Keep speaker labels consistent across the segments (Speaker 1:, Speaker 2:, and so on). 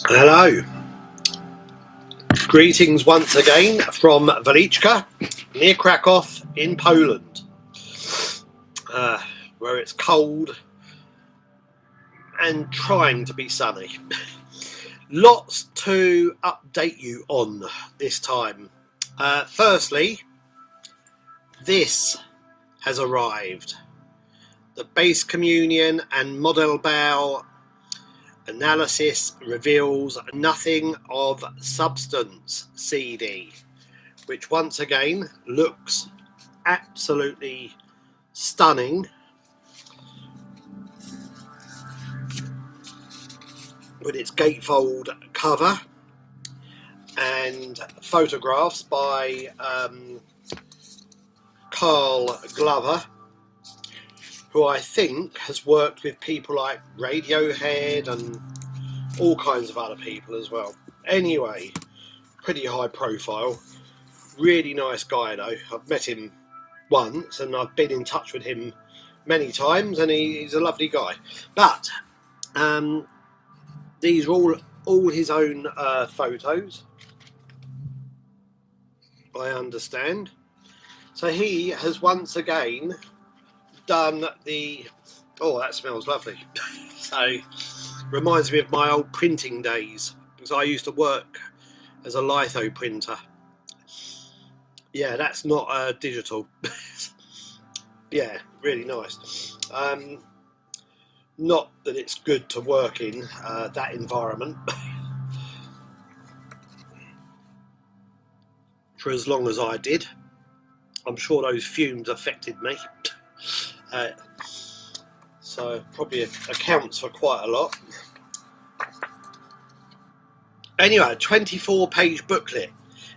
Speaker 1: Hello, greetings once again from Waliczka near Krakow in Poland, where it's cold and trying to be sunny. Lots to update you on this time. Firstly, this has arrived. The Base Communion and Modelbau analysis reveals nothing of substance CD, which once again looks absolutely stunning. With its gatefold cover and photographs by Carl Glover, who I think has worked with people like Radiohead and all kinds of other people as well. Anyway, pretty high profile, really nice guy though. I've met him once and I've been in touch with him many times, and he's a lovely guy. But these are all his own photos, I understand. So he has once again done the, oh, that smells lovely. So reminds me of my old printing days, because I used to work as a litho printer. Yeah, that's not digital. Yeah, really nice. Not that it's good to work in that environment for as long as I did. I'm sure those fumes affected me. So probably accounts for quite a lot. Anyway, 24-page booklet,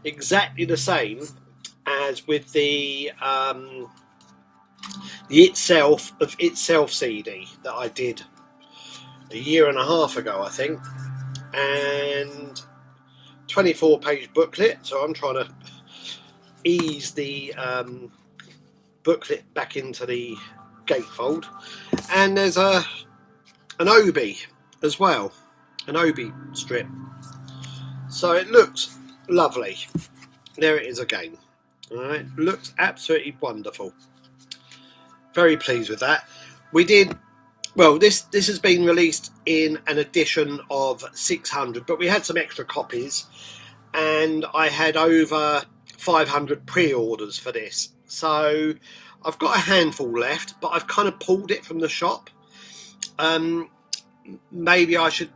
Speaker 1: exactly the same as with the Itself CD that I did a year and a half ago, I think, and 24-page booklet. So I'm trying to ease the booklet back into the gatefold, and there's an obi as well, an obi strip, so it looks lovely. There it is again. All right, looks absolutely wonderful. Very pleased with that. We did well. This has been released in an edition of 600, but we had some extra copies, and I had over 500 pre-orders for this. So I've got a handful left, but I've kind of pulled it from the shop. Maybe I should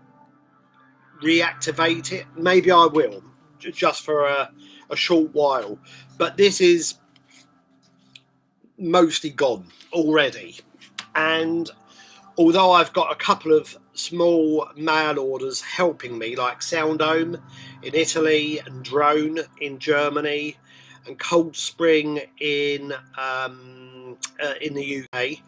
Speaker 1: reactivate it. Maybe I will, just for a short while. But this is mostly gone already. And although I've got a couple of small mail orders helping me, like Sound Dome in Italy and Drone in Germany and Cold Spring in the UK,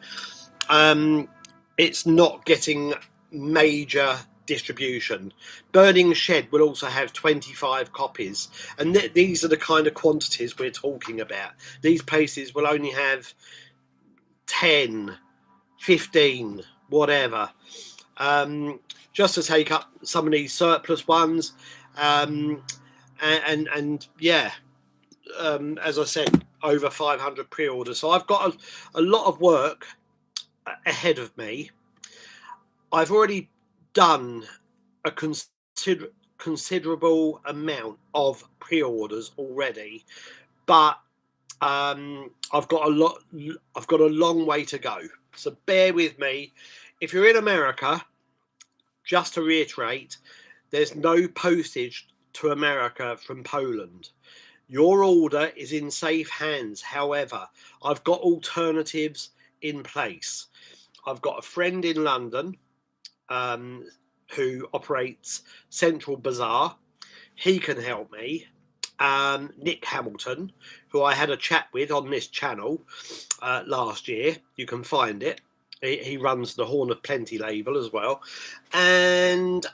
Speaker 1: it's not getting major distribution. Burning Shed will also have 25 copies, and these are the kind of quantities we're talking about. These places will only have 10, 15, whatever, just to take up some of these surplus ones. And yeah, as I said, over 500 pre-orders. So I've got a lot of work ahead of me. I've already done a considerable amount of pre-orders already, but I've got a long way to go. So bear with me. If you're in America, just to reiterate, there's no postage to America from Poland. Your order is in safe hands. However, I've got alternatives in place. I've got a friend in London who operates Central Bazaar. He can help me. Nick Hamilton, who I had a chat with on this channel last year. You can find it. He runs the Horn of Plenty label as well. And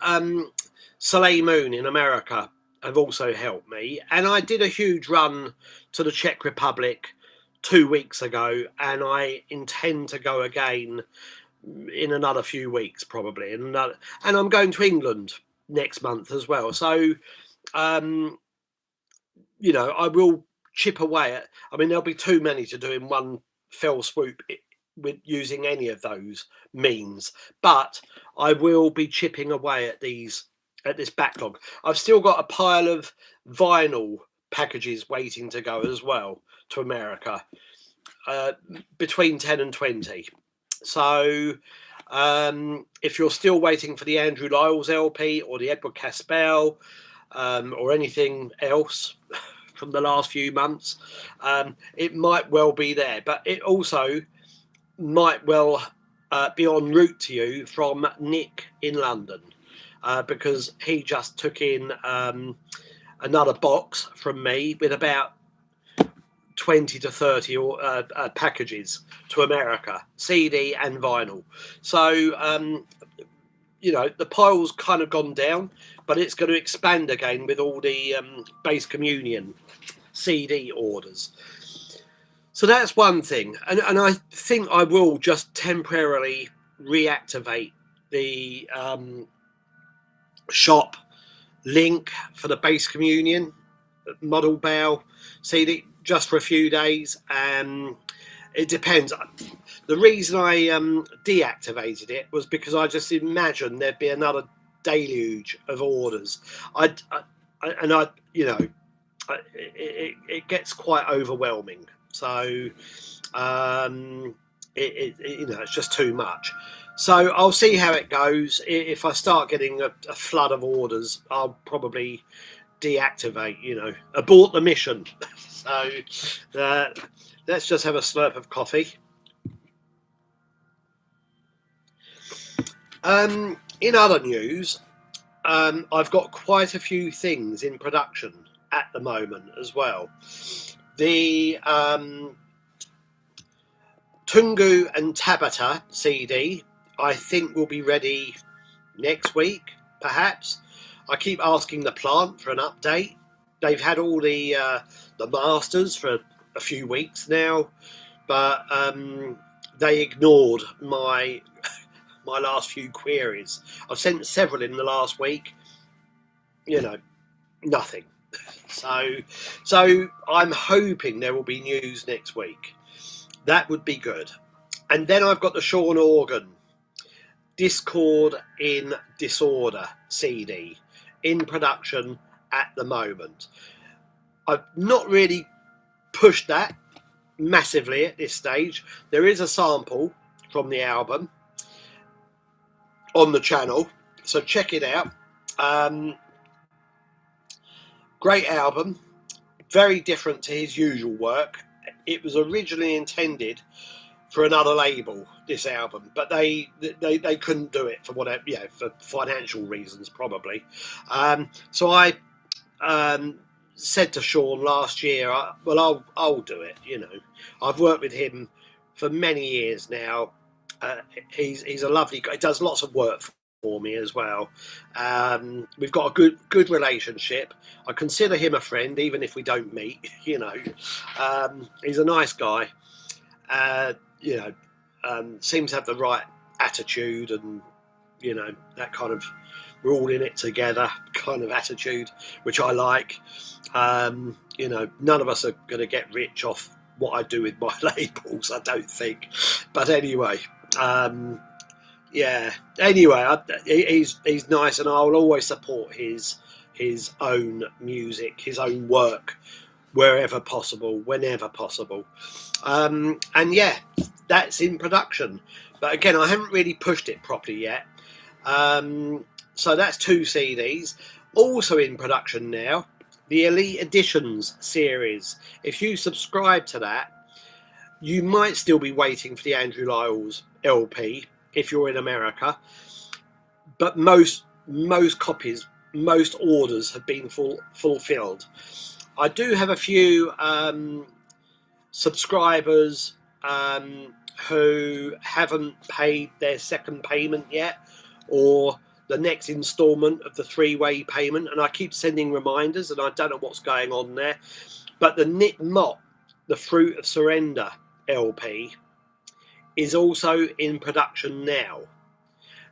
Speaker 1: Soleil Moon in America have also helped me. And I did a huge run to the Czech Republic 2 weeks ago, and I intend to go again in another few weeks probably. And I'm going to England next month as well. So, you know, I will chip away at. I mean, there'll be too many to do in one fell swoop with using any of those means, but I will be chipping away at this backlog. I've still got a pile of vinyl packages waiting to go as well to America, between 10 and 20. So if you're still waiting for the Andrew Lyles LP or the Edward Caspel, or anything else from the last few months, it might well be there, but it also might well be en route to you from Nick in London, because he just took in another box from me with about 20 to 30 packages to America, CD and vinyl. So, you know, the pile's kind of gone down, but it's going to expand again with all the Bass Communion CD orders. So that's one thing. And I think I will just temporarily reactivate the shop link for the Bass Communion Modelbau CD just for a few days. It depends. The reason I deactivated it was because I just imagined there'd be another deluge of orders. You know, it gets quite overwhelming. So, you know, it's just too much. So I'll see how it goes. If I start getting a flood of orders, I'll probably deactivate, you know, abort the mission. So let's just have a slurp of coffee. In other news, I've got quite a few things in production at the moment as well. The Tungu and Tabata CD, I think, will be ready next week, perhaps. I keep asking the plant for an update. They've had all the masters for a few weeks now, but they ignored my last few queries. I've sent several in the last week. You know, nothing. So I'm hoping there will be news next week. That would be good. And then I've got the Sion Orgon Discord in Disorder CD in production at the moment. I've not really pushed that massively at this stage. There is a sample from the album on the channel, so check it out. Great album, very different to his usual work. It was originally intended for another label, this album, but they couldn't do it for whatever, yeah, for financial reasons probably. So I said to Sean last year, well, I'll do it. You know, I've worked with him for many years now. He's a lovely guy. He does lots of work for me as well. We've got a good relationship. I consider him a friend, even if we don't meet. You know, he's a nice guy. You know, seems to have the right attitude, and you know, that kind of we're all in it together kind of attitude, which I like. You know, none of us are going to get rich off what I do with my labels, I don't think. But anyway, yeah. Anyway, he's nice, and I'll always support his own music, his own work, wherever possible, whenever possible. And yeah, that's in production. But again, I haven't really pushed it properly yet. So that's 2 CDs. Also in production now, the Elite Editions series. If you subscribe to that, you might still be waiting for the Andrew Lyles LP if you're in America. But most copies, most orders have been fulfilled. I do have a few subscribers who haven't paid their second payment yet, or the next instalment of the 3-way payment, and I keep sending reminders, and I don't know what's going on there. But the Nick Mott, The Fruit of Surrender LP, is also in production now.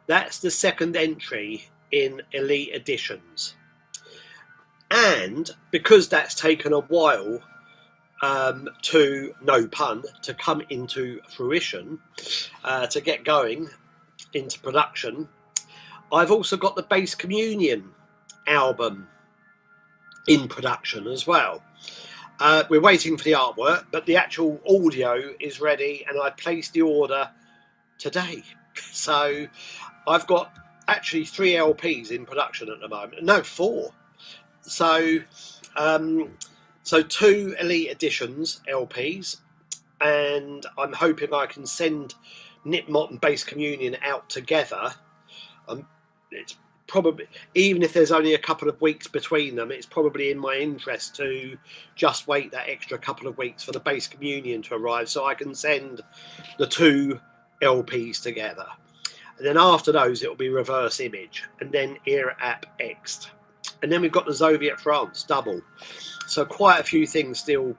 Speaker 1: That's the second entry in Elite Editions. And because that's taken a while to, no pun, to come into fruition, to get going into production, I've also got the Bass Communion album in production as well. We're waiting for the artwork, but the actual audio is ready, and I placed the order today. So I've got actually 3 LPs in production at the moment. No, 4. So 2 Elite Editions LPs, and I'm hoping I can send Mott and Bass Communion out together. It's probably, even if there's only a couple of weeks between them, it's probably in my interest to just wait that extra couple of weeks for the Bass Communion to arrive, so I can send the 2 LPs together. And then after those, it'll be reverse image, and then Ear App X. And then we've got the Soviet France double. So quite a few things still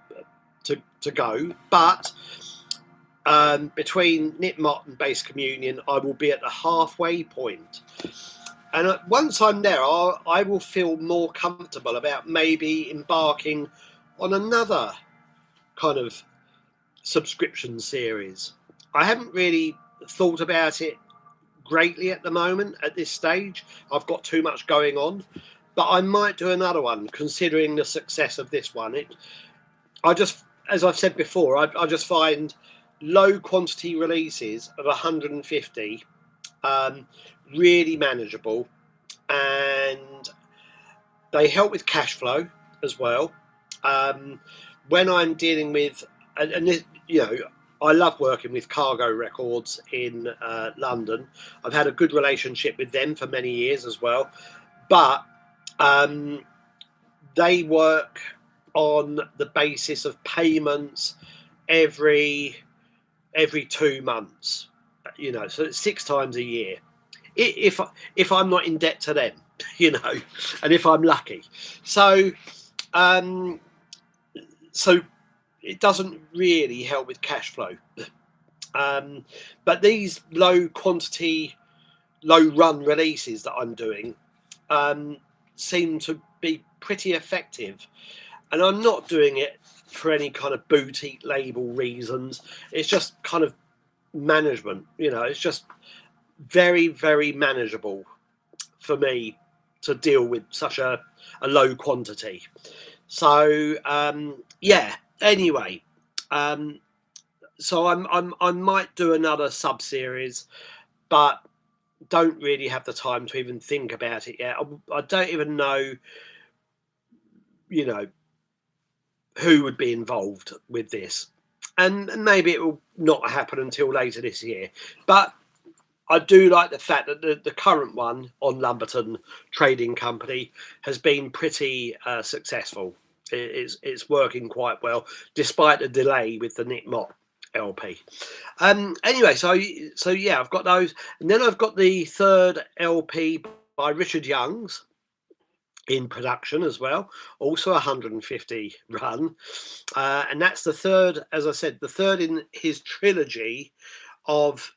Speaker 1: to go. But between Mott and Bass Communion, I will be at the halfway point. And once I'm there, I will feel more comfortable about maybe embarking on another kind of subscription series. I haven't really thought about it greatly at the moment, at this stage. I've got too much going on. But I might do another one, considering the success of this one. I just, as I've said before, I just find low quantity releases of 150 really manageable, and they help with cash flow as well. When I'm dealing with, and this, you know, I love working with Cargo Records in London. I've had a good relationship with them for many years as well, but they work on the basis of payments every 2 months, you know, so it's 6 times a year. If I'm not in debt to them, you know, and if I'm lucky. So it doesn't really help with cash flow. But these low quantity, low run releases that I'm doing seem to be pretty effective, and I'm not doing it for any kind of boutique label reasons. It's just kind of management, you know. It's just very, very manageable for me to deal with such a low quantity. So yeah, anyway, so I might do another sub series, but don't really have the time to even think about it yet. I don't even know, you know, who would be involved with this, and maybe it will not happen until later this year. But I do like the fact that the current one on Lumberton Trading Company has been pretty successful. It's working quite well, despite the delay with the Mott LP. Anyway, so yeah, I've got those, and then I've got the 3rd LP by Richard Youngs in production as well, also 150 run, and that's the 3rd, as I said, the 3rd in his trilogy of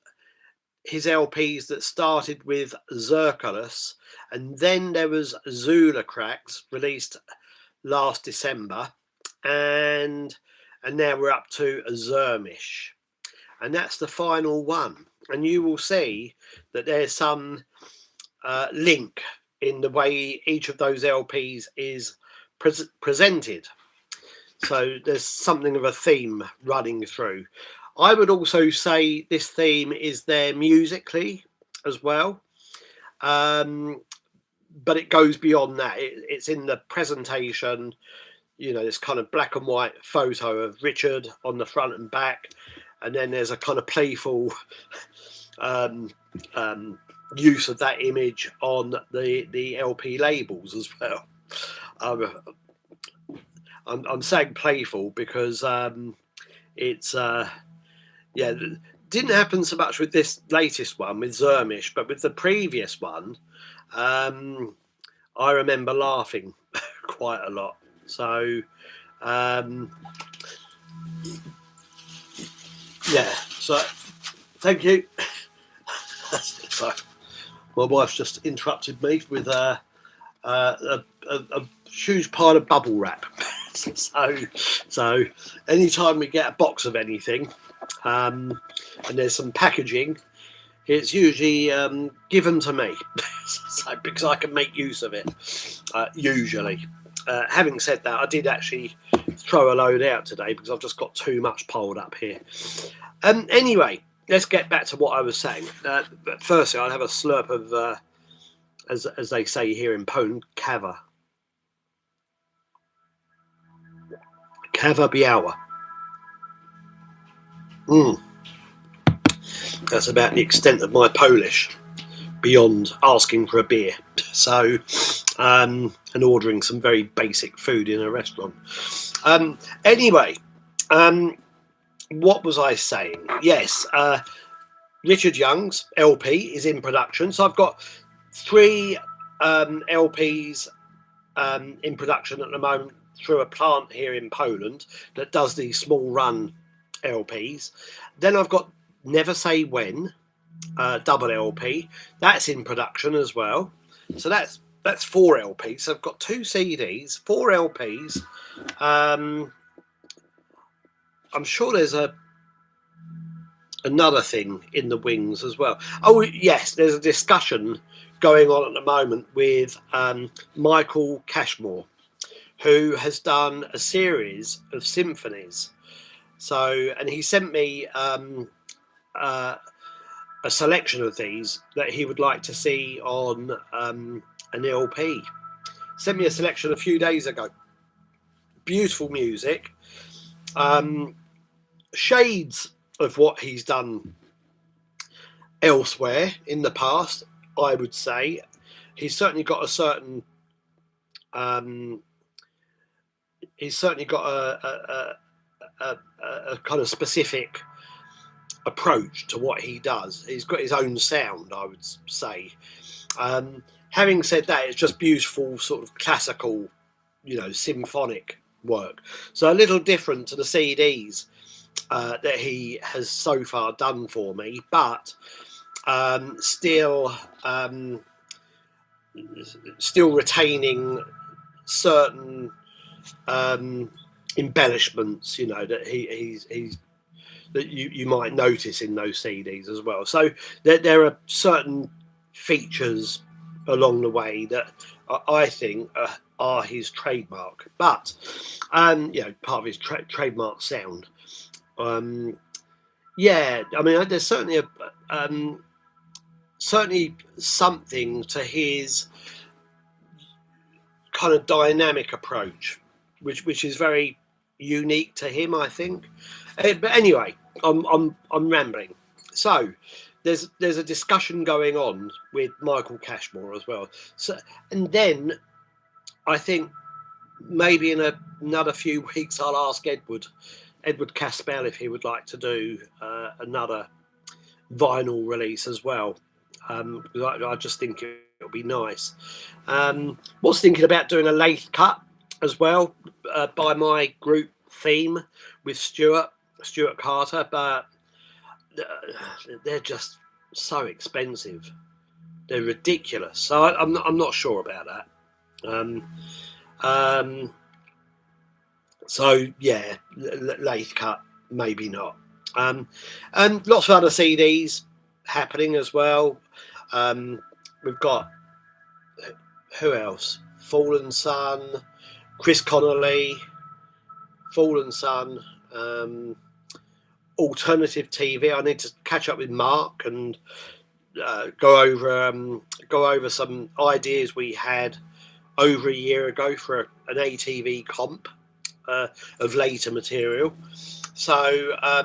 Speaker 1: his LPs that started with Zerkulus, and then there was Zula Cracks released last December, and now we're up to Zermisz, and that's the final one. And you will see that there's some link in the way each of those LPs is presented. So there's something of a theme running through. I would also say this theme is there musically as well, but it goes beyond that. It's in the presentation, you know, this kind of black and white photo of Richard on the front and back, and then there's a kind of playful use of that image on the LP labels as well. I'm saying playful because it's yeah, didn't happen so much with this latest one with Zermisz, but with the previous one, I remember laughing quite a lot. So yeah, so thank you. So My wife's just interrupted me with a huge pile of bubble wrap. so anytime we get a box of anything, and there's some packaging, it's usually given to me, so, because I can make use of it, usually. Having said that, I did actually throw a load out today because I've just got too much piled up here. Anyway, let's get back to what I was saying. But firstly, I'll have a slurp of, as they say here in Poland, kawa. Kawa biała. That's about the extent of my Polish, beyond asking for a beer. So, and ordering some very basic food in a restaurant. Anyway, what was I saying? Yes, Richard Youngs LP is in production. So I've got 3 LPs in production at the moment through a plant here in Poland that does these small run LPs. Then I've got Never Say When, double LP. That's in production as well. So that's 4 LPs. So I've got 2 CDs, 4 LPs. I'm sure there's another thing in the wings as well. Oh yes, there's a discussion going on at the moment with Michael Cashmore, who has done a series of symphonies. So, and he sent me a selection of these that he would like to see on an LP. Sent me a selection a few days ago. Beautiful music, shades of what he's done elsewhere in the past. I would say he's certainly got a certain. He's certainly got a kind of specific approach to what he does. He's got his own sound, I would say. Having said that, it's just beautiful, sort of classical, symphonic work. So a little different to the CDs that he has so far done for me, but still retaining certain embellishments, that he's that you might notice in those CDs as well. So there are certain features along the way that I think are his trademark, but part of his trademark sound. There's certainly certainly something to his kind of dynamic approach, which is very unique to him, I think. But anyway, I'm rambling. So there's a discussion going on with Michael Cashmore as well. So, and then I think maybe in another few weeks I'll ask Edward Caspel if he would like to do another vinyl release as well. Because I just think it'll be nice. Was thinking about doing a lathe cut as well by my group Theme with Stuart Carter, but they're just so expensive. They're ridiculous. So I'm not sure about that. So yeah, lathe cut, maybe not. And lots of other CDs happening as well. We've got, who else? Fallen Sun, Chris Connolly, Fallen Sun, Alternative TV. I need to catch up with Mark and go over some ideas we had over a year ago for an ATV comp of later material. So I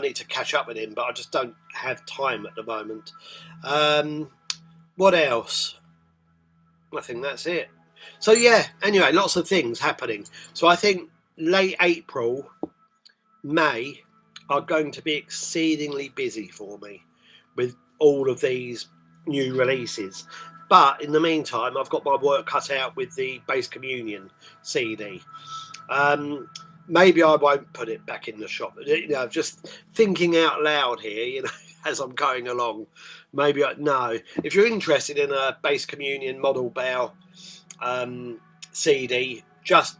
Speaker 1: need to catch up with him, but I just don't have time at the moment. What else? I think that's it. So yeah, anyway, lots of things happening. So I think late April, May are going to be exceedingly busy for me with all of these new releases. But in the meantime, I've got my work cut out with the Bass Communion CD. Maybe I won't put it back in the shop. Just thinking out loud here, as I'm going along. Maybe no. If you're interested in a Bass Communion Modelbau CD, just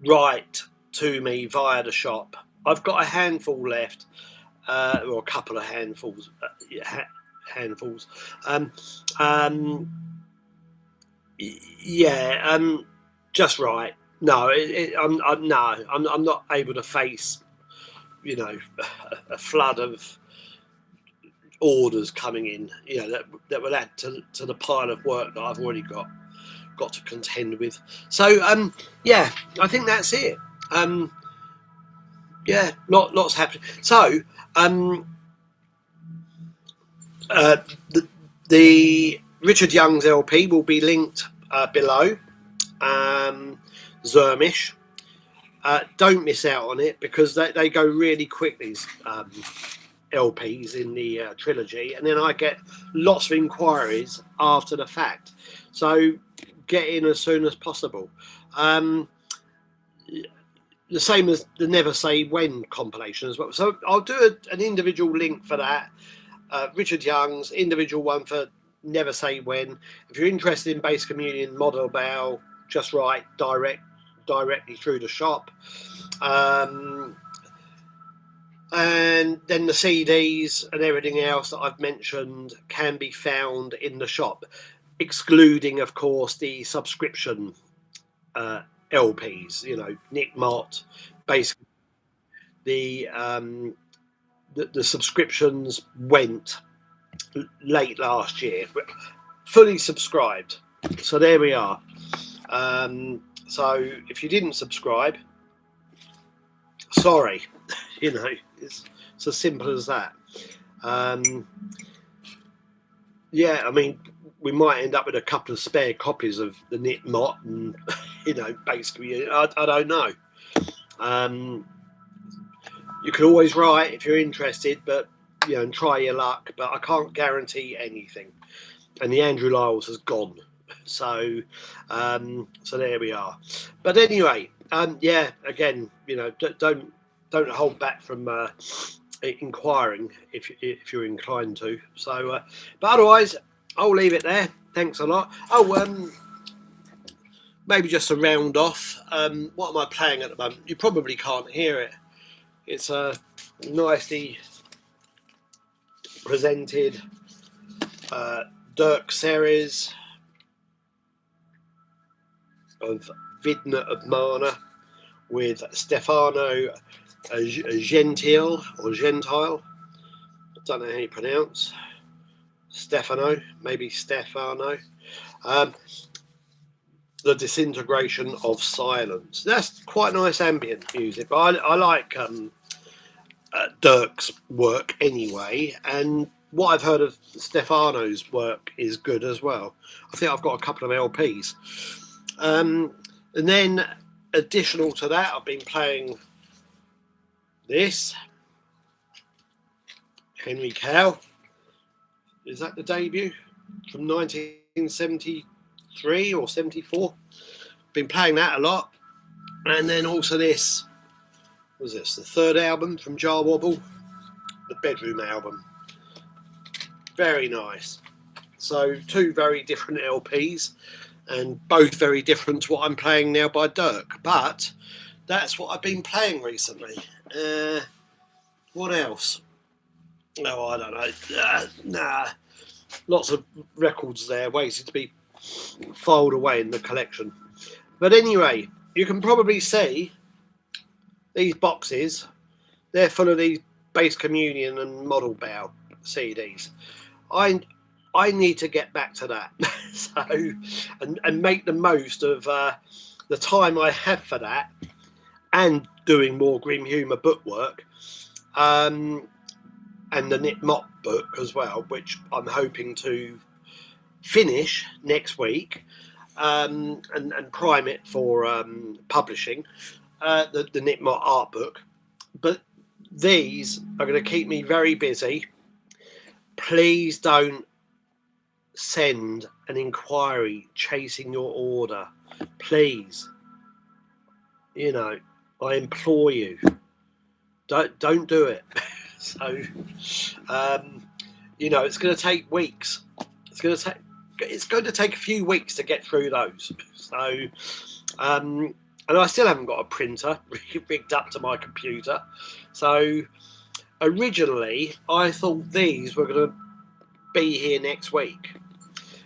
Speaker 1: write to me via the shop. I've got a handful left, or a couple of handfuls. Just right. No, I'm not able to face, you know, a flood of orders coming in, you know, that will add to the pile of work that I've already got to contend with. So yeah, I think that's it. Yeah, lots happening. So the Richard Youngs LP will be linked below. Zermisz. Don't miss out on it, because they go really quick, these LPs in the trilogy, and then I get lots of inquiries after the fact. So get in as soon as possible. The same as the Never Say When compilation as well. So I'll do an individual link for that. Richard Young's individual one for Never Say When. If you're interested in Bass Communion Modelbau, just write directly through the shop. And then the CDs and everything else that I've mentioned can be found in the shop, excluding, of course, the subscription LPs. You know, Nick Mott, basically the subscriptions went late last year, fully subscribed. So there we are. So if you didn't subscribe, sorry, you know, it's as simple as that. Yeah, I mean, we might end up with a couple of spare copies of the Nick Mott, and you know, basically, I don't know. You can always write if you're interested, but you know, and try your luck. But I can't guarantee anything. And the Andrew Lyles has gone, so there we are. But anyway, yeah, again, you know, don't hold back from inquiring if you're inclined to. So, but otherwise, I'll leave it there. Thanks a lot. Oh, maybe just to round off, what am I playing at the moment? You probably can't hear it. It's a nicely presented Dirk series of Vidna of Mana with Stefano Gentile, I don't know how you pronounce Stefano, maybe Stefano. The Disintegration of Silence. That's quite nice ambient music, but I like Dirk's work anyway, and what I've heard of Stefano's work is good as well. I think I've got a couple of LPs. And then additional to that, I've been playing this Henry Cow. Is that the debut from 1973 or 74? Been playing that a lot. And then also this, was this the third album from Jar Wobble, the Bedroom album. Very nice. So two very different LPs, and both very different to what I'm playing now by Dirk. But that's what I've been playing recently. What else? Oh, I don't know. Nah. Lots of records there waiting to be filed away in the collection. But anyway, you can probably see these boxes. They're full of these Bass Communion and Modelbau CDs. I need to get back to that. So and make the most of the time I have for that, and doing more Grim Humour bookwork, and the Nick Mott book as well, which I'm hoping to finish next week, and prime it for publishing, the Nick Mott art book. But these are going to keep me very busy. Please don't send an inquiry chasing your order. Please. You know, I implore you. Don't do it. So, you know, it's going to take weeks. It's going to take a few weeks to get through those. So, and I still haven't got a printer rigged up to my computer. So, originally, I thought these were going to be here next week,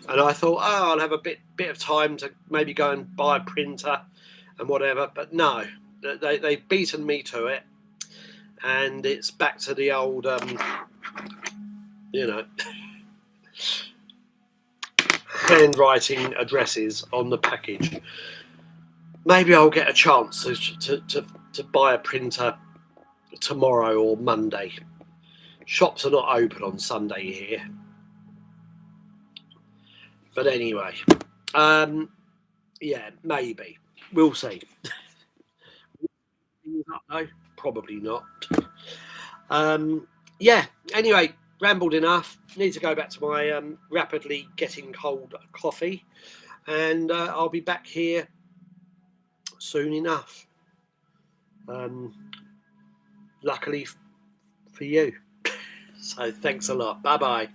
Speaker 1: and I thought, oh, I'll have a bit of time to maybe go and buy a printer and whatever. But no, they've beaten me to it, and it's back to the old, you know, handwriting addresses on the package. Maybe I'll get a chance to buy a printer tomorrow or Monday. Shops are not open on Sunday here. But anyway, yeah, maybe. We'll see. No, probably not. Yeah, anyway, rambled enough. Need to go back to my rapidly getting cold coffee. And I'll be back here soon enough. Luckily for you. So thanks a lot. Bye-bye.